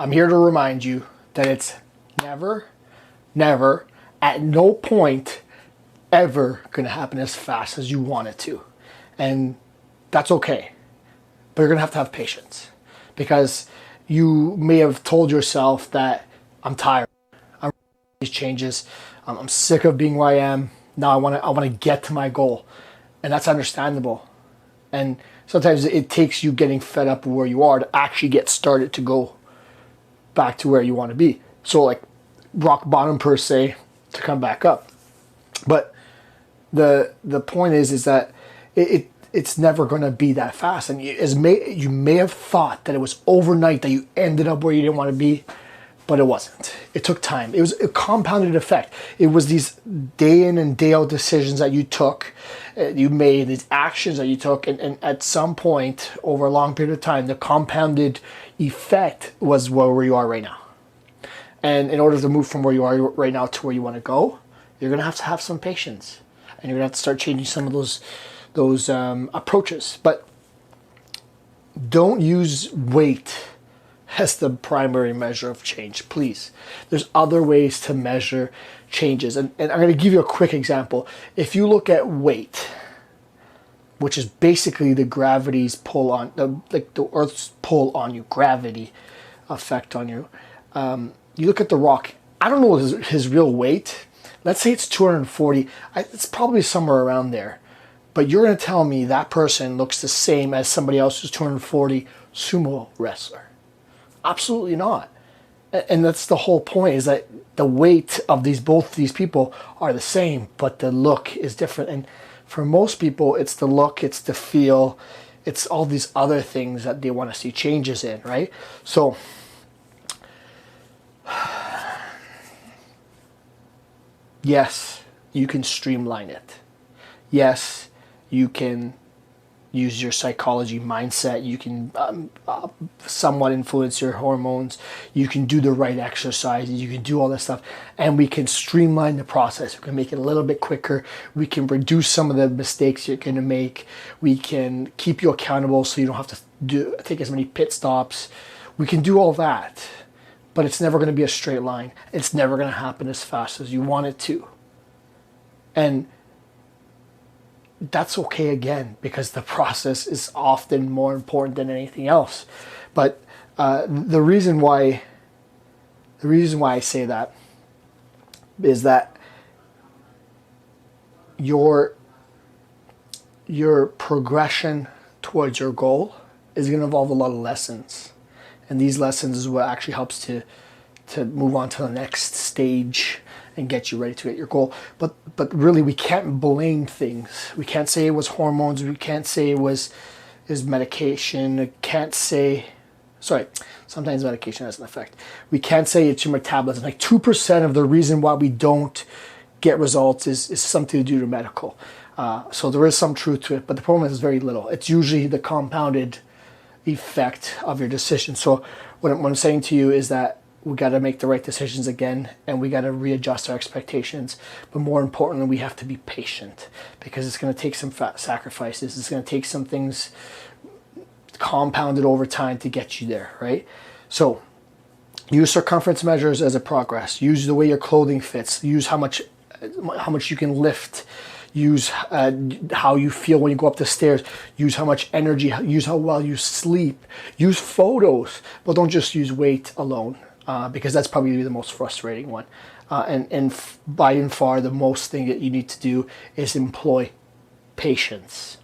I'm here to remind you that it's never, never, at no point ever going to happen as fast as you want it to. And that's okay. But you're going to have patience, because you may have told yourself that I'm tired. I'm these changes. I'm sick of being where I am. Now I want to get to my goal. And that's understandable. And sometimes it takes you getting fed up with where you are to actually get started to go back to where you want to be. So like rock bottom per se, to come back up. But the point is that it's never going to be that fast. And you may have thought that it was overnight that you ended up where you didn't want to be, but it wasn't. It took time. It was a compounded effect. It was these day in and day out decisions that you made, these actions that you took, and at some point over a long period of time, the compounded effect was where you are right now. And in order to move from where you are right now to where you want to go, you're going to have some patience, and you're going to have to start changing some of those approaches. But don't use weight as the primary measure of change, please. There's other ways to measure changes. And I'm going to give you a quick example. If you look at weight, which is basically the gravity's pull on, the Earth's pull on you, gravity effect on you. You look at The Rock. I don't know his real weight. Let's say it's 240. It's probably somewhere around there. But you're going to tell me that person looks the same as somebody else who's 240 sumo wrestler. Absolutely not. And that's the whole point, is that the weight of both these people are the same, but the look is different. And for most people, it's the look, it's the feel, it's all these other things that they want to see changes in, right? So yes, you can streamline it. Yes, you can use your psychology mindset. You can somewhat influence your hormones. You can do the right exercises. You can do all this stuff. And we can streamline the process. We can make it a little bit quicker. We can reduce some of the mistakes you're going to make. We can keep you accountable so you don't have to take as many pit stops. We can do all that. But it's never going to be a straight line. It's never going to happen as fast as you want it to. And that's okay again, because the process is often more important than anything else. But the reason why I say that is that your progression towards your goal is going to involve a lot of lessons, and these lessons is what actually helps to move on to the next stage and get you ready to get your goal. But really, we can't blame things. We can't say it was hormones. We can't say it was medication. We can't say, sometimes medication has an effect. We can't say it's your metabolism. Like 2% of the reason why we don't get results is something to do to medical. So there is some truth to it, but the problem is very little. It's usually the compounded effect of your decision. So what I'm saying to you is that we got to make the right decisions again, and we got to readjust our expectations. But more importantly, we have to be patient, because it's going to take some sacrifices. It's going to take some things compounded over time to get you there, right? So use circumference measures as a progress. Use the way your clothing fits. Use how much you can lift. Use how you feel when you go up the stairs. Use how much energy. Use how well you sleep. Use photos, but don't just use weight alone. Because that's probably the most frustrating one. And by and far, the most thing that you need to do is employ patience.